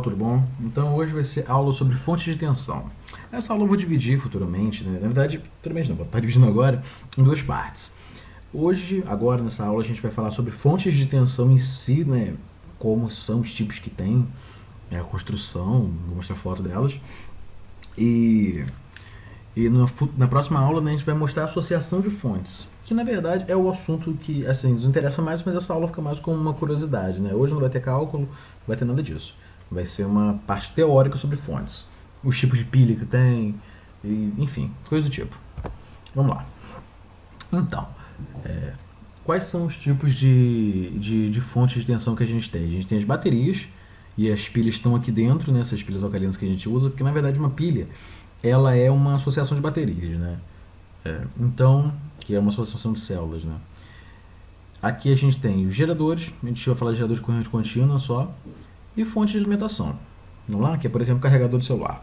Tudo bom? Então hoje vai ser aula sobre fontes de tensão. Essa aula eu vou dividir futuramente, né? Na verdade, futuramente não, vou estar dividindo agora em duas partes. Hoje, agora nessa aula, a gente vai falar sobre fontes de tensão em si, né? Como são os tipos que tem, a construção, vou mostrar foto delas. E, na próxima aula, né, a gente vai mostrar a associação de fontes, que na verdade é o assunto que assim, nos interessa mais, mas essa aula fica mais como uma curiosidade, né? Hoje não vai ter cálculo, não vai ter nada disso. Vai ser uma parte teórica sobre fontes, os tipos de pilha que tem, enfim, coisa do tipo. Vamos lá. Então, quais são os tipos de fontes de tensão que a gente tem? A gente tem as baterias, e as pilhas estão aqui dentro, né, essas pilhas alcalinas que a gente usa, porque na verdade uma pilha ela é uma associação de baterias, né? Então, que é uma associação de células, né? Aqui a gente tem os geradores, a gente vai falar de geradores de corrente contínua só, e fonte de alimentação. Vamos lá? Que é, por exemplo, o carregador do celular.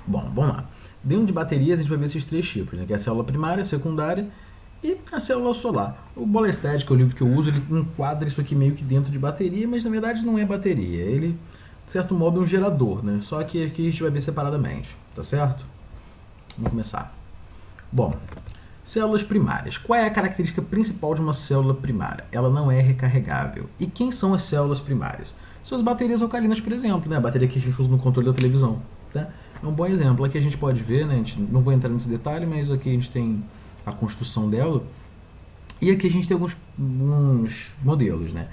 Bom, vamos lá. Dentro de baterias a gente vai ver esses três tipos, né? Que é a célula primária, secundária e a célula solar. O Bola Estética, o livro que eu uso, ele enquadra isso aqui meio que dentro de bateria, mas na verdade não é bateria. Ele, de certo modo, é um gerador, né? Só que aqui a gente vai ver separadamente, tá certo? Vamos começar. Bom, células primárias. Qual é a característica principal de uma célula primária? Ela não é recarregável. E quem são as células primárias? São as baterias alcalinas, por exemplo, né? A bateria que a gente usa no controle da televisão. Tá? É um bom exemplo. Aqui a gente pode ver, né? A gente não vou entrar nesse detalhe, mas aqui a gente tem a construção dela. E aqui a gente tem alguns modelos, né?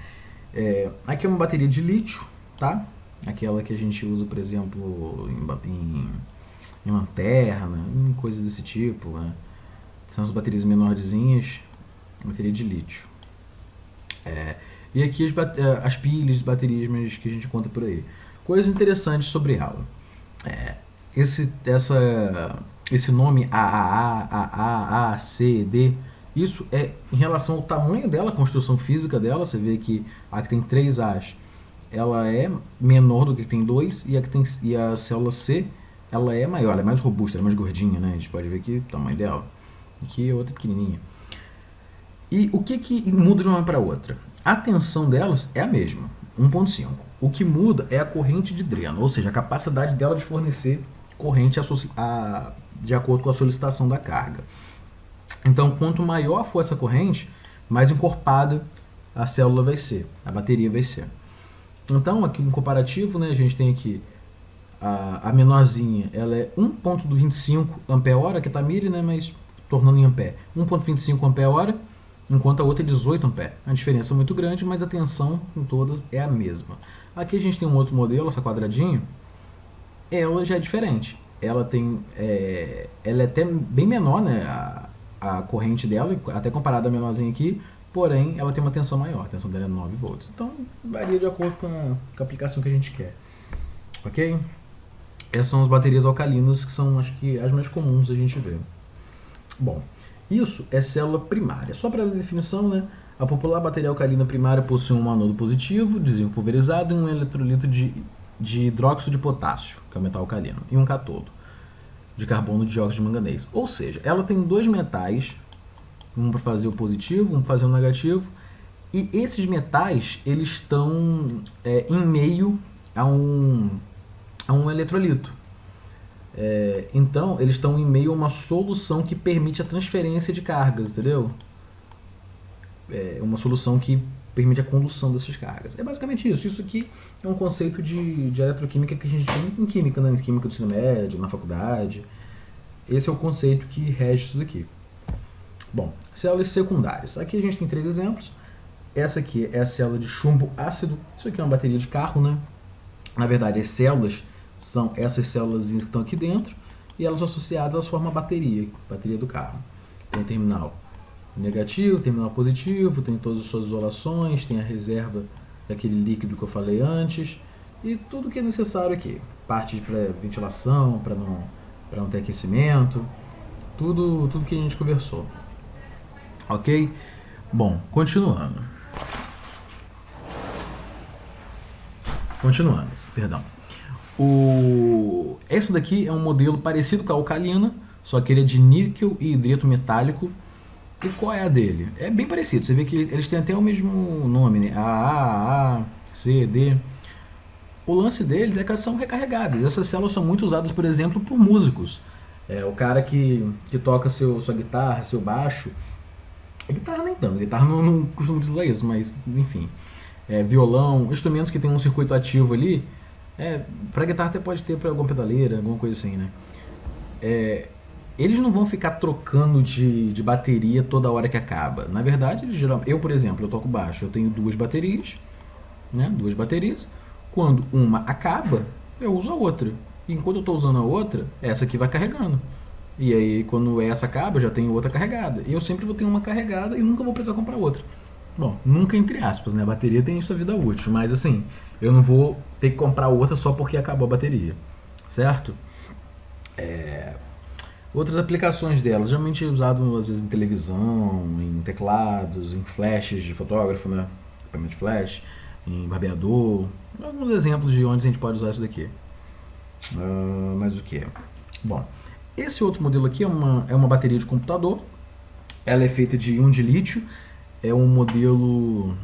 Aqui é uma bateria de lítio, tá? Aquela que a gente usa, por exemplo, em lanterna, em coisas desse tipo, né? São as baterias menorzinhas, bateria de lítio. E aqui as pilhas, baterias mas que a gente conta por aí. Coisas interessantes sobre ela. Esse nome AAA, AA, C, D, isso é em relação ao tamanho dela, a construção física dela. Você vê que a que tem 3 A's, ela é menor do que tem 2, e a célula C, ela é maior, ela é mais robusta, ela é mais gordinha, né? A gente pode ver aqui o tamanho dela. Aqui é outra pequenininha. E o que muda de uma para outra? A tensão delas é a mesma, 1.5. O que muda é a corrente de dreno, ou seja, a capacidade dela de fornecer corrente de acordo com a solicitação da carga. Então, quanto maior for essa corrente, mais encorpada a célula vai ser, a bateria vai ser. Então, aqui no comparativo, né, a gente tem aqui a menorzinha, ela é 1.25 ampere-hora, que está milha, né, mas tornando em ampere, 1.25 ampere-hora, enquanto a outra é 18 ampere. A diferença é muito grande, mas a tensão em todas é a mesma. Aqui a gente tem um outro modelo, essa quadradinho, ela já é diferente. Ela ela é até bem menor, né, a corrente dela, até comparada à menorzinha aqui, porém ela tem uma tensão maior, a tensão dela é 9 volts. Então varia de acordo com a aplicação que a gente quer. Ok? Essas são as baterias alcalinas, que são, acho que, as mais comuns a gente ver. Bom, isso é célula primária. Só para a definição, né? A popular bateria alcalina primária possui um anodo positivo, de zinco pulverizado, e um eletrolito de hidróxido de potássio, que é o metal alcalino, e um cátodo de carbono de dióxido de manganês. Ou seja, ela tem dois metais, um para fazer o positivo, um para fazer o negativo, e esses metais eles estão em meio a um eletrolito. Então, eles estão em meio a uma solução que permite a transferência de cargas, entendeu? Uma solução que permite a condução dessas cargas. É basicamente isso. Isso aqui é um conceito de eletroquímica que a gente tem em química, né? Em química do ensino médio, na faculdade. Esse é o conceito que rege isso daqui. Bom, células secundárias. Aqui a gente tem 3 exemplos. Essa aqui é a célula de chumbo ácido. Isso aqui é uma bateria de carro, né? Na verdade, as células são essas células que estão aqui dentro, e elas associadas, elas formam a bateria do carro. Tem terminal negativo, terminal positivo, tem todas as suas isolações, tem a reserva daquele líquido que eu falei antes, e tudo que é necessário aqui. Parte para ventilação, para não ter aquecimento, tudo que a gente conversou. Ok? Bom, continuando, perdão. Esse daqui é um modelo parecido com a alcalina, só que ele é de níquel e hidreto metálico. E qual é a dele? É bem parecido, você vê que eles têm até o mesmo nome, né? A, C, D. O lance deles é que elas são recarregáveis. Essas células são muito usadas, por exemplo, por músicos. O cara que toca sua guitarra, seu baixo. A guitarra nem tanto, a guitarra não costumo usar isso, mas enfim. Violão, instrumentos que tem um circuito ativo ali. Pra guitarra até pode ter pra alguma pedaleira, alguma coisa assim, né? Eles não vão ficar trocando de bateria toda hora que acaba. Na verdade, eu, por exemplo, eu toco baixo, eu tenho duas baterias, né? Duas baterias. Quando uma acaba, eu uso a outra. E enquanto eu estou usando a outra, essa aqui vai carregando. E aí, quando essa acaba, eu já tenho outra carregada. E eu sempre vou ter uma carregada e nunca vou precisar comprar outra. Bom, nunca entre aspas, né? A bateria tem sua vida útil, mas assim, eu não vou ter que comprar outra só porque acabou a bateria, certo? Outras aplicações dela, geralmente usado às vezes em televisão, em teclados, em flashes de fotógrafo, né? Equipamento de flash, em barbeador. Alguns exemplos de onde a gente pode usar isso daqui. Mas o que? Bom, esse outro modelo aqui é uma bateria de computador. Ela é feita de íon de lítio. É um modelo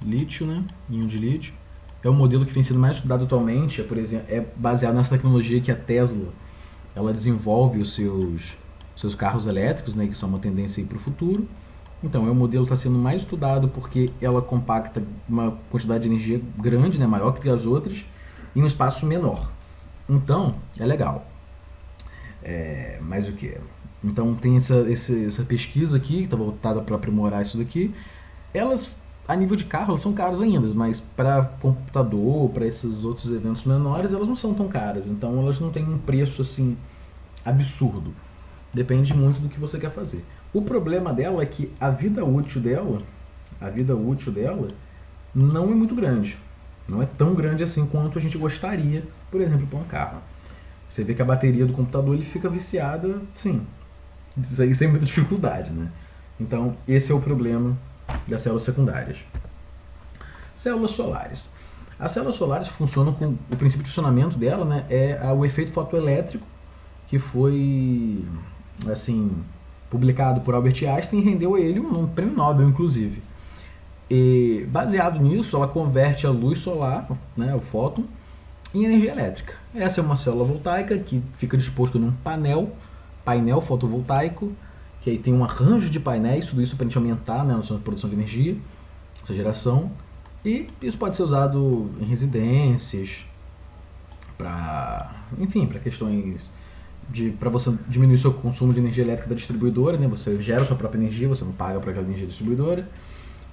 lítio, né? Íon de lítio. É o modelo que tem sido mais estudado atualmente. Por exemplo, é baseado nessa tecnologia que a Tesla ela desenvolve os seus carros elétricos, né? Que são uma tendência para o futuro. Então, o modelo está sendo mais estudado porque ela compacta uma quantidade de energia grande, né? Maior que as outras, em um espaço menor. Então, é legal. Mas o que? Então tem essa pesquisa aqui que está voltada para aprimorar isso daqui. Elas, a nível de carro, elas são caras ainda, mas para computador, para esses outros eventos menores, elas não são tão caras. Então elas não têm um preço assim absurdo. Depende muito do que você quer fazer. O problema dela é que a vida útil dela não é muito grande. Não é tão grande assim quanto a gente gostaria, por exemplo, para um carro. Você vê que a bateria do computador ele fica viciada, sim, isso aí sem muita dificuldade, né? Então, esse é o problema das células secundárias. Células solares. As células solares funcionam com o princípio de funcionamento dela, né? O efeito fotoelétrico que foi, assim, publicado por Albert Einstein e rendeu a ele um prêmio Nobel, inclusive. E baseado nisso, ela converte a luz solar, né, o fóton, em energia elétrica. Essa é uma célula voltaica que fica disposto num painel fotovoltaico, que aí tem um arranjo de painéis, tudo isso para a gente aumentar, né, a nossa produção de energia, essa geração. E isso pode ser usado em residências, enfim, para questões para você diminuir seu consumo de energia elétrica da distribuidora, né? Você gera a sua própria energia, você não paga para aquela energia distribuidora.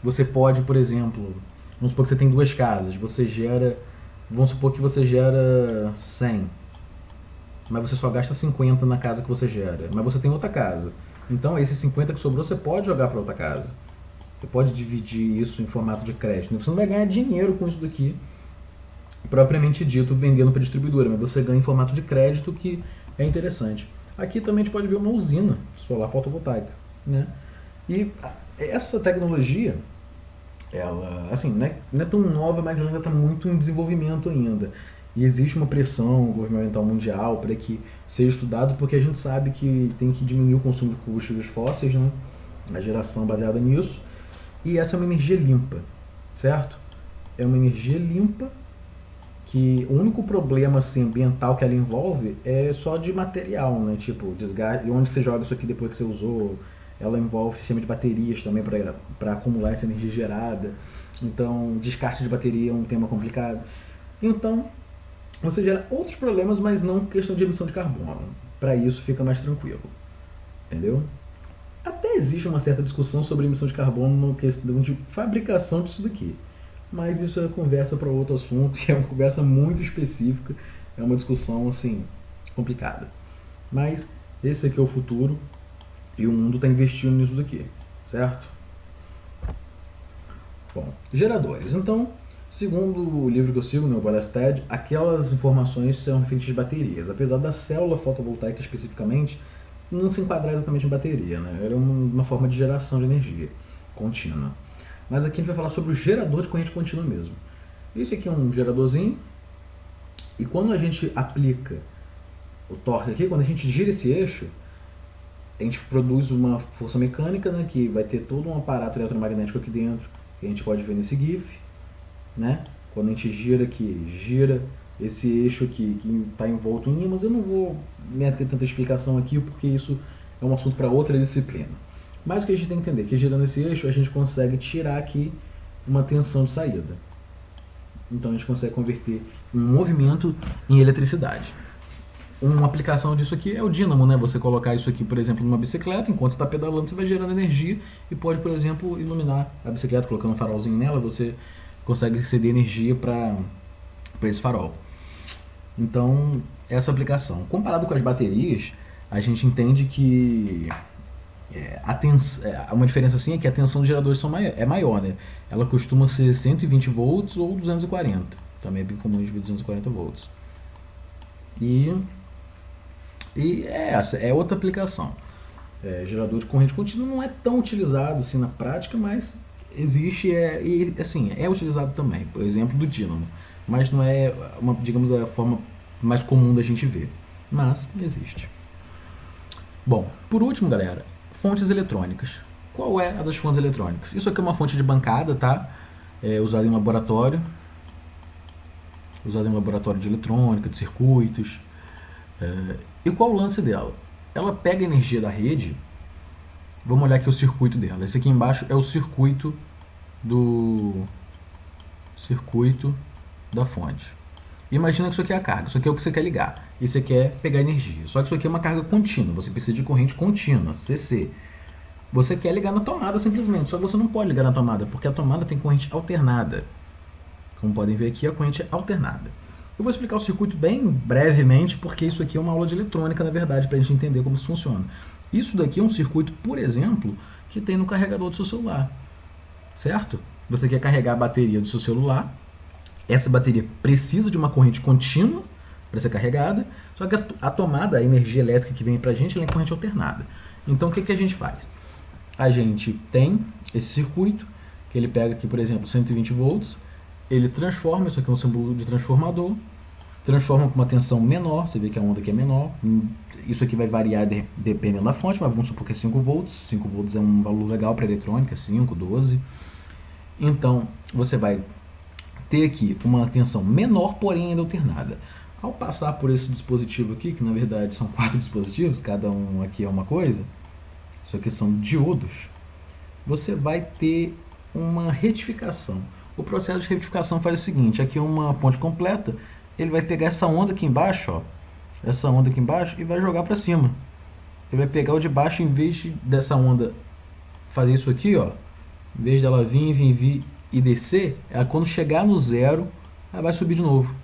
Você pode, por exemplo, vamos supor que você tem duas casas, vamos supor que você gera 100, mas você só gasta 50 na casa que você gera, mas você tem outra casa. Então, esses 50 que sobrou, você pode jogar para outra casa. Você pode dividir isso em formato de crédito. Você não vai ganhar dinheiro com isso daqui, propriamente dito, vendendo para a distribuidora, mas você ganha em formato de crédito, que é interessante. Aqui também a gente pode ver uma usina solar fotovoltaica, né? E essa tecnologia, ela, assim, não é tão nova, mas ela ainda está muito em desenvolvimento ainda. E existe uma pressão governamental mundial para que seja estudado, porque a gente sabe que tem que diminuir o consumo de combustíveis fósseis, né? A geração baseada nisso. E essa é uma energia limpa, certo? É uma energia limpa que o único problema assim, ambiental que ela envolve é só de material, né? Tipo, desgaste, onde você joga isso aqui depois que você usou. Ela envolve sistema de baterias também para acumular essa energia gerada. Então, descarte de bateria é um tema complicado. Então, você gera outros problemas, mas não questão de emissão de carbono. Para isso fica mais tranquilo. Entendeu? Até existe uma certa discussão sobre emissão de carbono na questão de fabricação disso daqui. Mas isso é conversa para outro assunto, que é uma conversa muito específica, é uma discussão assim complicada. Mas esse aqui é o futuro e o mundo está investindo nisso daqui, certo? Bom, geradores. Então, segundo o livro que eu sigo, né, o Ballasted, aquelas informações são feitas de baterias. Apesar da célula fotovoltaica especificamente não se enquadrar exatamente em bateria, né? Era uma forma de geração de energia contínua. Mas aqui a gente vai falar sobre o gerador de corrente contínua mesmo. Isso aqui é um geradorzinho, e quando a gente aplica o torque aqui, quando a gente gira esse eixo, a gente produz uma força mecânica, né, que vai ter todo um aparato eletromagnético aqui dentro, que a gente pode ver nesse GIF, né? Quando a gente gira aqui, gira esse eixo aqui que está envolto em ímãs. Eu não vou me ater tanta explicação aqui porque isso é um assunto para outra disciplina. Mas o que a gente tem que entender é que girando esse eixo a gente consegue tirar aqui uma tensão de saída. Então a gente consegue converter um movimento em eletricidade. Uma aplicação disso aqui é o dínamo, né? Você colocar isso aqui, por exemplo, numa bicicleta, enquanto você está pedalando, você vai gerando energia e pode, por exemplo, iluminar a bicicleta, colocando um farolzinho nela, você consegue ceder energia para esse farol. Então, essa aplicação. Comparado com as baterias, a gente entende que uma diferença assim é que a tensão dos geradores é maior, né? Ela costuma ser 120 volts ou 240. Também é bem comum de 240 volts. E essa é outra aplicação. Gerador de corrente contínua não é tão utilizado assim na prática, mas existe e assim é utilizado também. Por exemplo, do dínamo, mas não é digamos a forma mais comum da gente ver, mas existe. Bom, por último, galera, fontes eletrônicas. Qual é a das fontes eletrônicas? Isso aqui é uma fonte de bancada, tá? Usada em laboratório, de eletrônica, de circuitos. E qual o lance dela? Ela pega a energia da rede. Vamos olhar aqui o circuito dela. Esse aqui embaixo é o circuito da fonte. Imagina que isso aqui é a carga, isso aqui é o que você quer ligar. E você quer pegar energia. Só que isso aqui é uma carga contínua, você precisa de corrente contínua, CC. Você quer ligar na tomada simplesmente, só que você não pode ligar na tomada, porque a tomada tem corrente alternada. Como podem ver aqui, a corrente é alternada. Eu vou explicar o circuito bem brevemente, porque isso aqui é uma aula de eletrônica, na verdade, para a gente entender como isso funciona. Isso daqui é um circuito, por exemplo, que tem no carregador do seu celular, certo? Você quer carregar a bateria do seu celular, essa bateria precisa de uma corrente contínua para ser carregada, só que a tomada, a energia elétrica que vem para a gente, ela é em corrente alternada. Então, o que a gente faz? A gente tem esse circuito, que ele pega aqui, por exemplo, 120 volts, ele transforma, isso aqui é um símbolo de transformador, transforma para uma tensão menor, você vê que a onda aqui é menor, isso aqui vai variar dependendo da fonte, mas vamos supor que é 5 volts, 5 volts é um valor legal para eletrônica, 5, 12, então você vai ter aqui uma tensão menor, porém ainda alternada. Ao passar por esse dispositivo aqui, que na verdade são 4 dispositivos, cada um aqui é uma coisa, isso aqui são diodos, você vai ter uma retificação. O processo de retificação faz o seguinte, aqui é uma ponte completa, ele vai pegar essa onda aqui embaixo, ó, essa onda aqui embaixo, e vai jogar para cima. Ele vai pegar o de baixo, em vez dessa onda fazer isso aqui, ó, em vez dela vir e descer, ela, quando chegar no zero, ela vai subir de novo.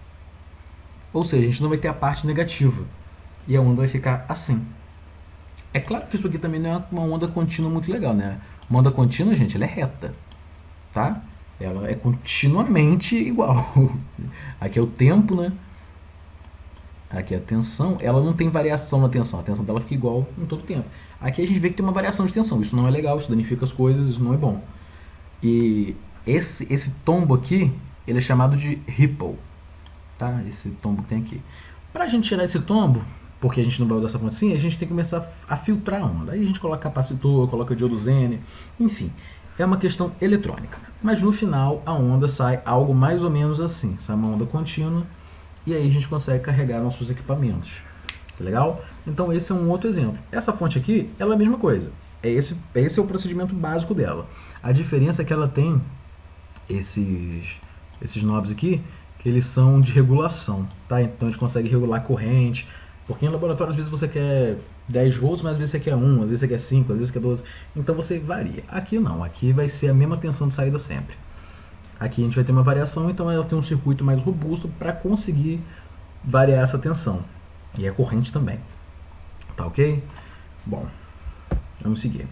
Ou seja, a gente não vai ter a parte negativa, e a onda vai ficar assim. É claro que isso aqui também não é uma onda contínua muito legal, né? Uma onda contínua, gente, ela é reta, tá? Ela é continuamente igual. Aqui é o tempo, né? Aqui é a tensão. Ela não tem variação na tensão. A tensão dela fica igual em todo o tempo. Aqui a gente vê que tem uma variação de tensão. Isso não é legal, isso danifica as coisas, isso não é bom. E esse tombo aqui, ele é chamado de ripple, tá? Esse tombo que tem aqui. Para a gente tirar esse tombo, porque a gente não vai usar essa fonte assim, a gente tem que começar a filtrar a onda. Aí a gente coloca capacitor, coloca diodo N, enfim. É uma questão eletrônica. Mas no final a onda sai algo mais ou menos assim. Sai uma onda contínua e aí a gente consegue carregar nossos equipamentos. Tá legal? Então esse é um outro exemplo. Essa fonte aqui, ela é a mesma coisa. Esse é o procedimento básico dela. A diferença é que ela tem esses knobs aqui, que eles são de regulação. Tá? Então a gente consegue regular a corrente. Porque em laboratório às vezes você quer 10 volts, mas às vezes você quer 1, às vezes você quer 5, às vezes você quer 12. Então você varia. Aqui não, aqui vai ser a mesma tensão de saída sempre. Aqui a gente vai ter uma variação, então ela tem um circuito mais robusto para conseguir variar essa tensão. E a corrente também. Tá ok? Bom, vamos seguir.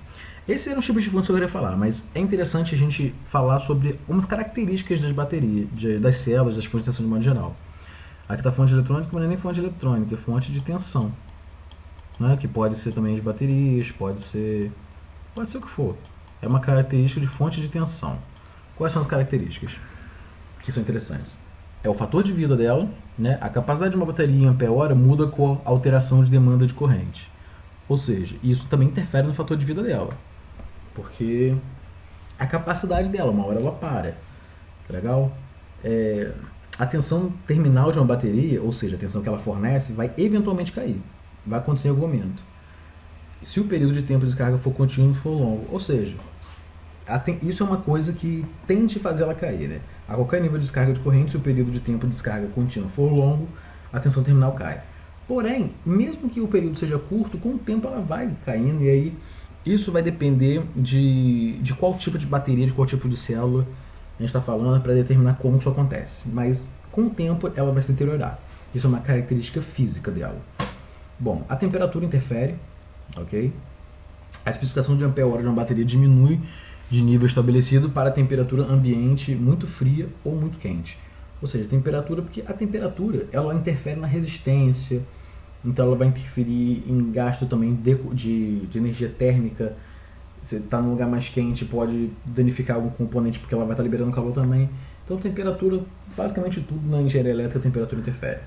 Esses eram os tipos de fontes que eu queria falar, mas é interessante a gente falar sobre umas características das baterias, das células, das fontes de tensão de modo geral. Aqui está a fonte eletrônica, mas não é nem fonte eletrônica, é fonte de tensão. Né? Que pode ser também de baterias, pode ser o que for. É uma característica de fonte de tensão. Quais são as características que são interessantes? É o fator de vida dela, né? A capacidade de uma bateria em ampere-hora muda com a alteração de demanda de corrente. Ou seja, isso também interfere no fator de vida dela. Porque a capacidade dela, uma hora ela para. Legal? a tensão terminal de uma bateria, ou seja, a tensão que ela fornece, vai eventualmente cair. Vai acontecer em algum momento. Se o período de tempo de descarga for contínuo, for longo. Ou seja, isso é uma coisa que tende a fazer ela cair, né? A qualquer nível de descarga de corrente, se o período de tempo de descarga contínua for longo, a tensão terminal cai. Porém, mesmo que o período seja curto, com o tempo ela vai caindo, e aí isso vai depender de qual tipo de bateria, de qual tipo de célula a gente está falando, para determinar como isso acontece. Mas com o tempo ela vai se deteriorar. Isso é uma característica física dela. Bom, a temperatura interfere, ok? A especificação de ampere-hora de uma bateria diminui de nível estabelecido para a temperatura ambiente muito fria ou muito quente. Ou seja, temperatura, porque a temperatura ela interfere na resistência, então ela vai interferir em gasto também de energia térmica. Você está num lugar mais quente, pode danificar algum componente porque ela vai estar liberando calor também. Então temperatura, basicamente tudo na engenharia elétrica, a temperatura interfere.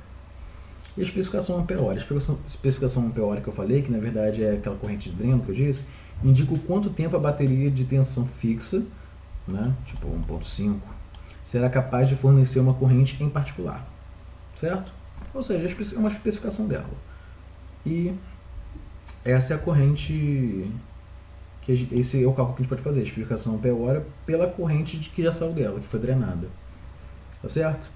E a especificação ampere-hora. A especificação ampere-hora que eu falei, que na verdade é aquela corrente de dreno que eu disse, indica o quanto tempo a bateria de tensão fixa, né, tipo 1.5, será capaz de fornecer uma corrente em particular. Certo? Ou seja, é uma especificação dela. E essa é a corrente, esse é o cálculo que a gente pode fazer, a explicação ampere-hora pela corrente que já saiu dela, que foi drenada. Tá certo?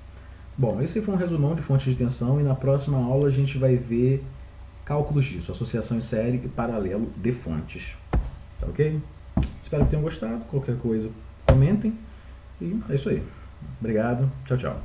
Bom, esse foi um resumão de fontes de tensão, e na próxima aula a gente vai ver cálculos disso, associação em série e paralelo de fontes. Tá ok? Espero que tenham gostado. Qualquer coisa, comentem. E é isso aí. Obrigado. Tchau, tchau.